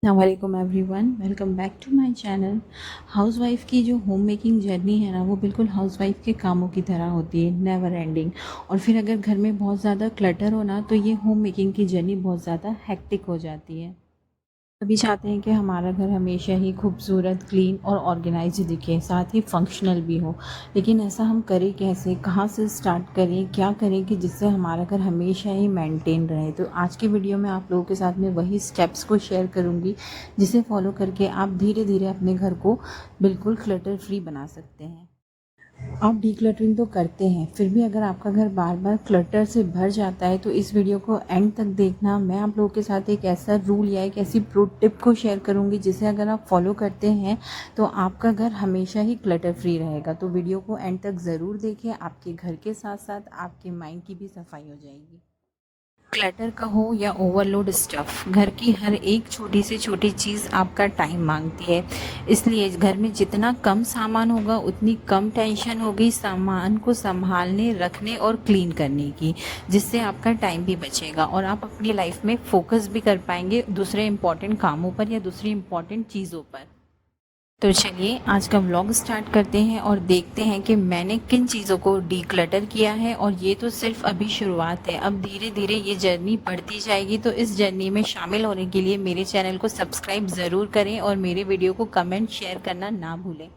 अस्सलामुअलैकुम everyone, welcome back to my channel. Housewife की जो होम मेकिंग जर्नी है ना, वो बिल्कुल हाउसवाइफ़ के कामों की तरह होती है, नेवर एंडिंग। और फिर अगर घर में बहुत ज़्यादा क्लटर हो ना, तो ये होम मेकिंग की जर्नी बहुत ज़्यादा हेक्टिक हो जाती है। सभी चाहते हैं कि हमारा घर हमेशा ही खूबसूरत, क्लीन और ऑर्गेनाइज्ड दिखे, साथ ही फंक्शनल भी हो। लेकिन ऐसा हम करें कैसे, कहाँ से स्टार्ट करें, क्या करें कि जिससे हमारा घर हमेशा ही मेंटेन रहे। तो आज की वीडियो में आप लोगों के साथ में वही स्टेप्स को शेयर करूँगी, जिसे फॉलो करके आप धीरे धीरे अपने घर को बिल्कुल क्लटर फ्री बना सकते हैं। आप डिक्लटरिंग तो करते हैं, फिर भी अगर आपका घर बार बार क्लटर से भर जाता है, तो इस वीडियो को एंड तक देखना। मैं आप लोगों के साथ एक ऐसा रूल या एक ऐसी प्रो टिप को शेयर करूंगी, जिसे अगर आप फॉलो करते हैं तो आपका घर हमेशा ही क्लटर फ्री रहेगा। तो वीडियो को एंड तक ज़रूर देखें, आपके घर के साथ साथ आपके माइंड की भी सफाई हो जाएगी। क्लटर का हो या ओवरलोड स्टफ़, घर की हर एक छोटी से छोटी चीज़ आपका टाइम मांगती है। इसलिए घर में जितना कम सामान होगा, उतनी कम टेंशन होगी सामान को संभालने, रखने और क्लीन करने की, जिससे आपका टाइम भी बचेगा और आप अपनी लाइफ में फोकस भी कर पाएंगे दूसरे इम्पॉर्टेंट कामों पर या दूसरी इम्पॉर्टेंट चीज़ों पर। तो चलिए आज का व्लॉग स्टार्ट करते हैं और देखते हैं कि मैंने किन चीज़ों को डीक्लटर किया है। और ये तो सिर्फ अभी शुरुआत है, अब धीरे धीरे ये जर्नी बढ़ती जाएगी। तो इस जर्नी में शामिल होने के लिए मेरे चैनल को सब्सक्राइब ज़रूर करें और मेरे वीडियो को कमेंट शेयर करना ना भूलें।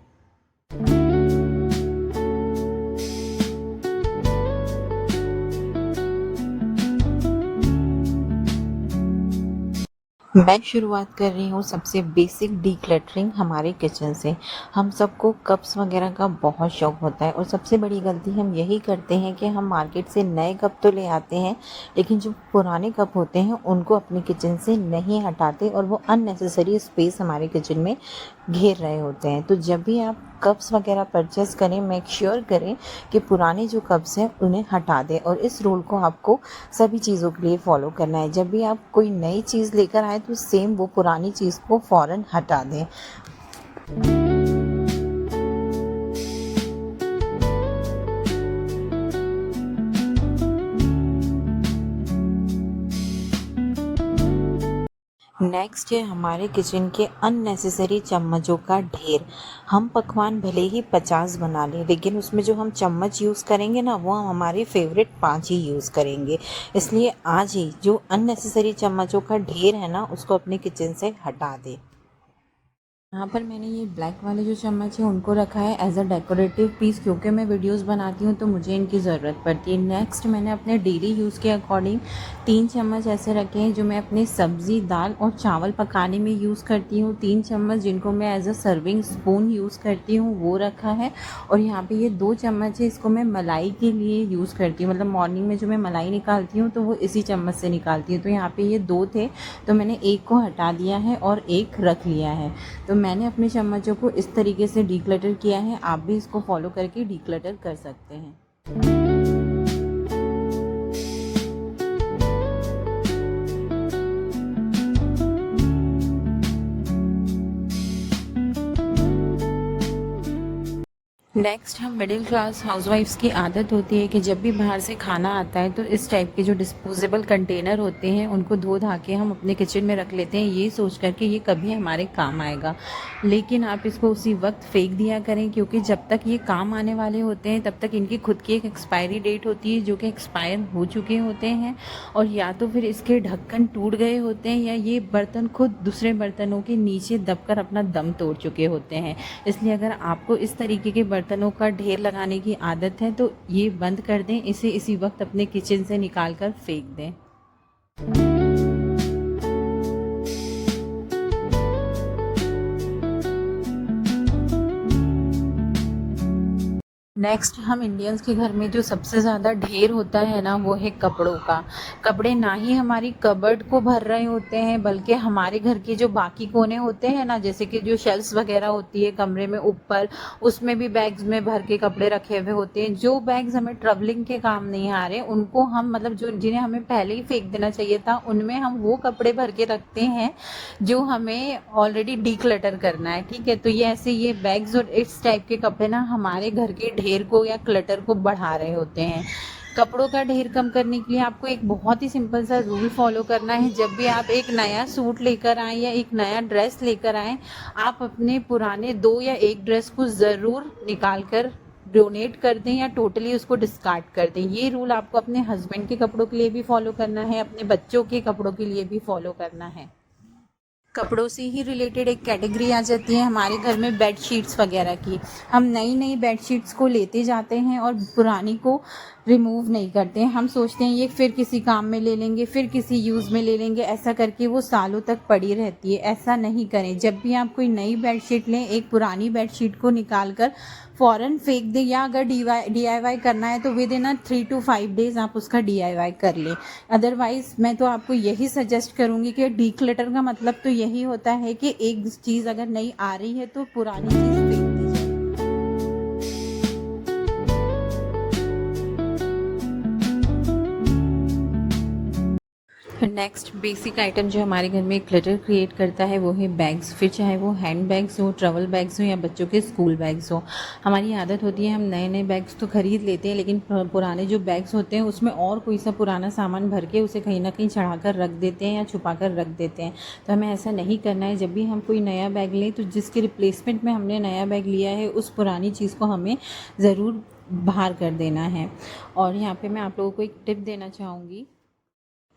मैं शुरुआत कर रही हूँ सबसे बेसिक डीक्लटरिंग हमारे किचन से। हम सबको कप्स वगैरह का बहुत शौक होता है और सबसे बड़ी गलती हम यही करते हैं कि हम मार्केट से नए कप तो ले आते हैं, लेकिन जो पुराने कप होते हैं उनको अपने किचन से नहीं हटाते और वो अननेसेसरी स्पेस हमारे किचन में घेर रहे होते हैं। तो जब भी आप कप्स वगैरह परचेस करें, मेक श्योर करें कि पुराने जो कप्स हैं उन्हें हटा दें। और इस रूल को आपको सभी चीज़ों के लिए फॉलो करना है। जब भी आप कोई नई चीज़ लेकर आए तो सेम वो पुरानी चीज़ को फ़ौरन हटा दें। नेक्स्ट है हमारे किचन के अननेसेसरी चम्मचों का ढेर। हम पकवान भले ही 50 बना लें, लेकिन उसमें जो हम चम्मच यूज़ करेंगे ना, वो हम हमारे फेवरेट 5 ही यूज़ करेंगे। इसलिए आज ही जो अननेसेसरी चम्मचों का ढेर है ना, उसको अपने किचन से हटा दें। यहाँ पर मैंने ये ब्लैक वाले जो चम्मच है उनको रखा है एज अ डेकोरेटिव पीस, क्योंकि मैं वीडियोस बनाती हूँ तो मुझे इनकी ज़रूरत पड़ती है। नेक्स्ट मैंने अपने डेली यूज़ के अकॉर्डिंग 3 चम्मच ऐसे रखे हैं जो मैं अपने सब्ज़ी, दाल और चावल पकाने में यूज़ करती हूँ। 3 चम्मच जिनको मैं as a serving spoon use करती हूँ वो रखा है। और यहाँ पर ये 2 चम्मच है, इसको मैं मलाई के लिए यूज़ करती हूँ। मतलब मॉर्निंग में जो मैं मलाई निकालती हूँ तो वो इसी चम्मच से निकालती हूँ। तो यहाँ पर ये 2 थे, तो मैंने एक को हटा दिया है और एक रख लिया है। तो मैंने अपने चम्मचों को इस तरीके से डीक्लटर किया है, आप भी इसको फॉलो करके डीक्लटर कर सकते हैं। नेक्स्ट हम मिडिल क्लास हाउसवाइफ्स की आदत होती है कि जब भी बाहर से खाना आता है तो इस टाइप के जो डिस्पोजेबल कंटेनर होते हैं उनको धो धा के हम अपने किचन में रख लेते हैं, ये सोच कर के ये कभी हमारे काम आएगा। लेकिन आप इसको उसी वक्त फेंक दिया करें, क्योंकि जब तक ये काम आने वाले होते हैं तब तक इनकी खुद की एक एक्सपायरी डेट होती है, जो कि एक्सपायर हो चुके होते हैं। और या तो फिर इसके ढक्कन टूट गए होते हैं, या ये बर्तन खुद दूसरे बर्तनों के नीचे दबकर अपना दम तोड़ चुके होते हैं। इसलिए अगर आपको इस तरीके के बर्तनों का ढेर लगाने की आदत है तो ये बंद कर दें, इसे इसी वक्त अपने किचन से निकाल कर फेंक दें। नेक्स्ट हम इंडियंस के घर में जो सबसे ज़्यादा ढेर होता है ना, वो है कपड़ों का। कपड़े ना ही हमारी कबर्ड को भर रहे होते हैं, बल्कि हमारे घर के जो बाकी कोने होते हैं ना, जैसे कि जो शेल्फ्स वगैरह होती है कमरे में ऊपर, उसमें भी बैग्स में भर के कपड़े रखे हुए होते हैं। जो बैग्स हमें ट्रैवलिंग के काम नहीं आ रहे, उनको हम मतलब जो जिन्हें हमें पहले ही फेंक देना चाहिए था, उनमें हम वो कपड़े भर के रखते हैं जो हमें ऑलरेडी डीक्लटर करना है। ठीक है, तो ये ऐसे ये बैग्स और इस टाइप के कपड़े ना हमारे घर के ढेर को या क्लटर को बढ़ा रहे होते हैं। कपड़ों का ढेर कम करने के लिए आपको एक बहुत ही सिंपल सा रूल फॉलो करना है। जब भी आप एक नया सूट लेकर आएँ या एक नया ड्रेस लेकर आएँ, आप अपने पुराने 2 या 1 ड्रेस को ज़रूर निकाल कर डोनेट कर दें या टोटली उसको डिस्कार्ड कर दें। ये रूल आपको अपने हस्बैंड के कपड़ों के लिए भी फॉलो करना है, अपने बच्चों के कपड़ों के लिए भी फॉलो करना है। कपड़ों से ही रिलेटेड एक कैटेगरी आ जाती है हमारे घर में बेड शीट्स वगैरह की। हम नई नई बेड शीट्स को लेते जाते हैं और पुरानी को रिमूव नहीं करते हैं। हम सोचते हैं ये फिर किसी काम में ले लेंगे, फिर किसी यूज़ में ले लेंगे, ऐसा करके वो सालों तक पड़ी रहती है। ऐसा नहीं करें। जब भी आप कोई नई बेड शीट लें, एक पुरानी बेड शीट को निकाल कर फ़ौरन फेंक दें, या अगर DIY करना है तो विद इन 3 to 5 डेज़ आप उसका DIY कर लें। अदरवाइज़ मैं तो आपको यही सजेस्ट करूँगी कि डीक्लटर का मतलब तो यही होता है कि एक चीज़ अगर नई आ रही है तो पुरानी चीज़ फेंक दी जाए। नेक्स्ट बेसिक आइटम जो हमारे घर में क्लटर क्रिएट करता है वो है बैग्स। फिर चाहे वो हैंड बैग्स हो, ट्रैवल बैग्स हो या बच्चों के स्कूल बैग्स हो। हमारी आदत होती है हम नए नए बैग्स तो खरीद लेते हैं, लेकिन पुराने जो बैग्स होते हैं उसमें और कोई सा पुराना सामान भर के उसे कहीं ना कहीं चढ़ा कर रख देते हैं या छुपा कर रख देते हैं। तो हमें ऐसा नहीं करना है। जब भी हम कोई नया बैग लें तो जिसके रिप्लेसमेंट में हमने नया बैग लिया है उस पुरानी चीज़ को हमें ज़रूर बाहर कर देना है। और यहाँ पे मैं आप लोगों को एक टिप देना चाहूँगी।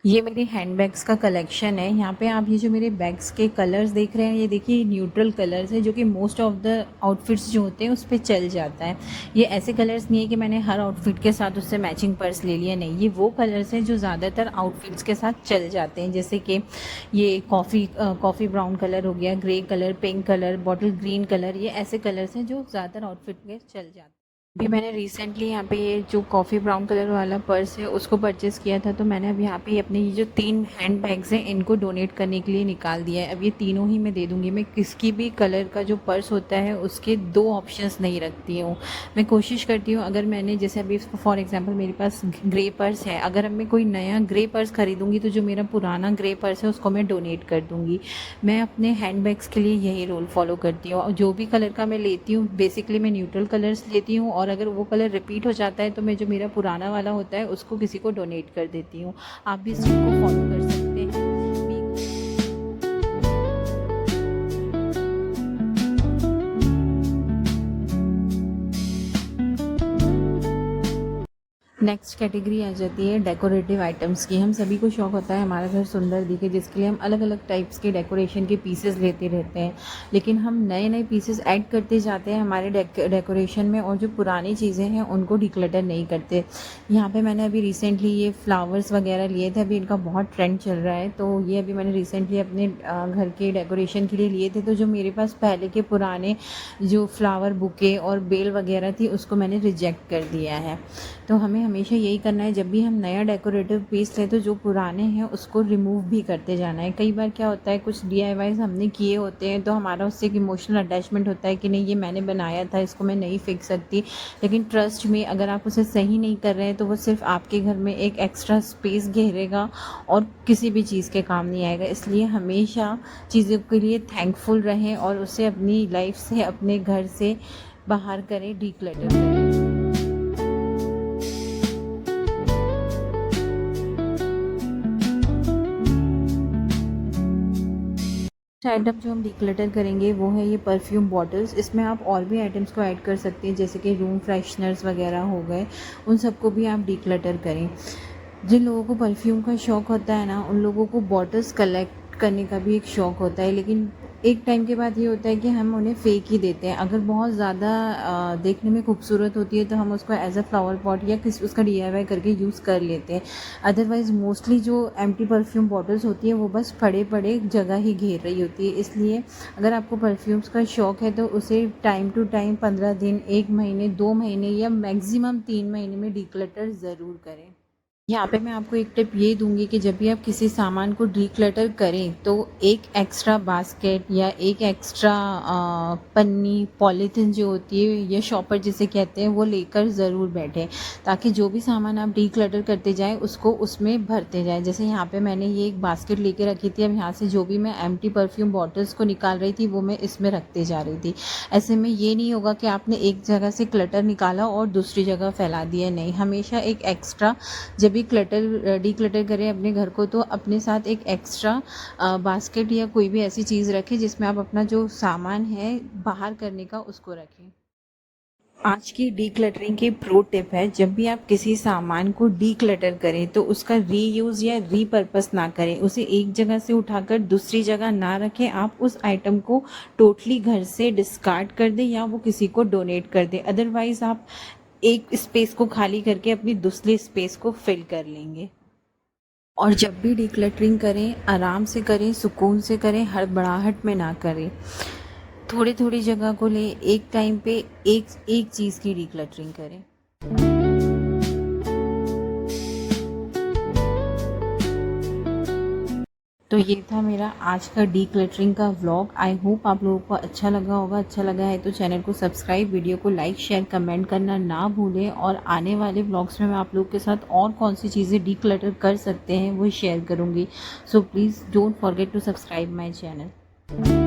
ये मेरे हैंडबैग्स का कलेक्शन है। यहाँ पे आप ये जो मेरे बैग्स के कलर्स देख रहे हैं, ये देखिए न्यूट्रल कलर्स है, जो कि मोस्ट ऑफ द आउटफिट्स जो होते हैं उस पर चल जाता है। ये ऐसे कलर्स नहीं है कि मैंने हर आउटफिट के साथ उससे मैचिंग पर्स ले लिया, नहीं। ये वो कलर्स हैं जो ज़्यादातर आउटफिट्स के साथ चल जाते हैं, जैसे कि ये कॉफ़ी ब्राउन कलर हो गया, grey colour, pink colour, bottle green colour. ये ऐसे कलर्स हैं जो ज़्यादातर आउटफिट में चल जाते हैं। अभी मैंने रिसेंटली यहाँ पे ये जो कॉफ़ी ब्राउन कलर वाला पर्स है उसको परचेज़ किया था, तो मैंने अब यहाँ पे अपने ये जो 3 हैंड बैग्स हैं इनको डोनेट करने के लिए निकाल दिया है। अब ये तीनों ही मैं दे दूँगी। मैं किसी भी कलर का जो पर्स होता है उसके 2 ऑप्शंस नहीं रखती हूँ। मैं कोशिश करती हूँ, अगर मैंने जैसे अभी फॉर एग्जांपल मेरे पास ग्रे पर्स है, अगर अब मैं कोई नया ग्रे पर्स खरीदूँगी तो जो मेरा पुराना ग्रे पर्स है उसको मैं डोनेट कर दूँगी। मैं अपने हैंड बैग्स के लिए यही रूल फॉलो करती हूँ। और जो भी कलर का मैं लेती हूँ बेसिकली मैं न्यूट्रल कलर्स लेती हूँ, और अगर वो कलर रिपीट हो जाता है तो मैं जो मेरा पुराना वाला होता है उसको किसी को डोनेट कर देती हूँ। आप भी इस चीज़ को फॉलो कर सकते हैं। नेक्स्ट कैटेगरी आ जाती है डेकोरेटिव आइटम्स की। हम सभी को शौक़ होता है हमारा घर सुंदर दिखे, जिसके लिए हम अलग अलग टाइप्स के डेकोरेशन के पीसेस लेते रहते हैं, लेकिन हम नए नए पीसेस ऐड करते जाते हैं हमारे डेकोरेशन में, और जो पुरानी चीज़ें हैं उनको डिक्लटर नहीं करते। यहाँ पे मैंने अभी रिसेंटली ये फ्लावर्स वगैरह लिए थे, अभी इनका बहुत ट्रेंड चल रहा है, तो ये अभी मैंने रिसेंटली अपने घर के डेकोरेशन के लिए लिए थे। तो जो मेरे पास पहले के पुराने जो फ्लावर बुके और बेल वगैरह थी उसको मैंने रिजेक्ट कर दिया है। तो हमें हमेशा यही करना है, जब भी हम नया डेकोरेटिव पीस लें तो जो पुराने हैं उसको रिमूव भी करते जाना है। कई बार क्या होता है, कुछ DIYs हमने किए होते हैं तो हमारा उससे एक इमोशनल अटैचमेंट होता है कि नहीं ये मैंने बनाया था, इसको मैं नहीं फेंक सकती। लेकिन ट्रस्ट में अगर आप उसे सही नहीं कर रहे हैं तो वो सिर्फ आपके घर में एक एक्स्ट्रा स्पेस घेरेगा और किसी भी चीज़ के काम नहीं आएगा। इसलिए हमेशा चीज़ों के लिए थैंकफुल रहें और उसे अपनी लाइफ से, अपने घर से बाहर करें, डिक्लटर करें। आइटम जो हम डिक्लटर करेंगे वो है ये परफ्यूम बॉटल्स। इसमें आप और भी आइटम्स को ऐड कर सकते हैं, जैसे कि रूम फ्रेशनर्स वगैरह हो गए, उन सबको भी आप डिक्लटर करें। जिन लोगों को परफ्यूम का शौक़ होता है ना, उन लोगों को बॉटल्स कलेक्ट करने का भी एक शौक़ होता है, लेकिन एक टाइम के बाद ये होता है कि हम उन्हें फेंक ही देते हैं। अगर बहुत ज़्यादा देखने में खूबसूरत होती है तो हम उसको एज अ फ्लावर पॉट या किसी उसका DIY करके यूज़ कर लेते हैं। अदरवाइज़ मोस्टली जो एम्प्टी परफ्यूम बॉटल्स होती हैं वो बस पड़े पड़े जगह ही घेर रही होती है। इसलिए अगर आपको परफ्यूम्स का शौक़ है तो उसे टाइम टू टाइम 15 दिन, 1 महीने, 2 महीने या मैक्सिमम 3 महीने में डिक्लटर ज़रूर करें। यहाँ पे मैं आपको एक टिप ये दूँगी कि जब भी आप किसी सामान को डिक्लटर करें तो एक एक्स्ट्रा बास्केट या एक एक्स्ट्रा पन्नी, पॉलीथिन जो होती है या शॉपर जिसे कहते हैं, वो लेकर ज़रूर बैठें, ताकि जो भी सामान आप डिक्लटर करते जाएँ उसको उसमें भरते जाएँ। जैसे यहाँ पे मैंने ये एक बास्केट लेके रखी थी, अब यहाँ से जो भी मैं एम्प्टी परफ्यूम बॉटल्स को निकाल रही थी वो मैं इसमें रखते जा रही थी। ऐसे में ये नहीं होगा कि आपने एक जगह से क्लटर निकाला और दूसरी जगह फैला दिया, नहीं, हमेशा एक एक्स्ट्रा जब भी डिक्लटर करें अपने घर को तो अपने साथ एक एक्स्ट्रा बास्केट या कोई भी ऐसी चीज़ रखें जिसमें आप अपना जो सामान है बाहर करने का उसको रखें। आज की डीक्लटरिंग की प्रो टिप है, जब भी आप किसी सामान को डीक्लटर करें तो उसका रीयूज़ या रीपर्पस ना करें, उसे एक जगह से उठाकर दूसरी जगह ना रखें। आप उस आइटम को टोटली घर से डिस्कार्ड कर दें या वो किसी को डोनेट कर दें, अदरवाइज़ आप एक स्पेस को खाली करके अपनी दूसरी स्पेस को फिल कर लेंगे। और जब भी डिक्लटरिंग करें आराम से करें, सुकून से करें, हड़बड़ाहट में ना करें। थोड़ी थोड़ी जगह को लें, एक टाइम पे एक एक चीज़ की डिक्लटरिंग करें। तो ये था मेरा आज का डीक्लटरिंग का व्लॉग। आई होप आप लोगों को अच्छा लगा होगा। अच्छा लगा है तो चैनल को सब्सक्राइब, वीडियो को लाइक, शेयर, कमेंट करना ना भूलें। और आने वाले व्लॉग्स में मैं आप लोगों के साथ और कौन सी चीज़ें डीक्लटर कर सकते हैं वो शेयर करूँगी। So please don't forget to subscribe my channel.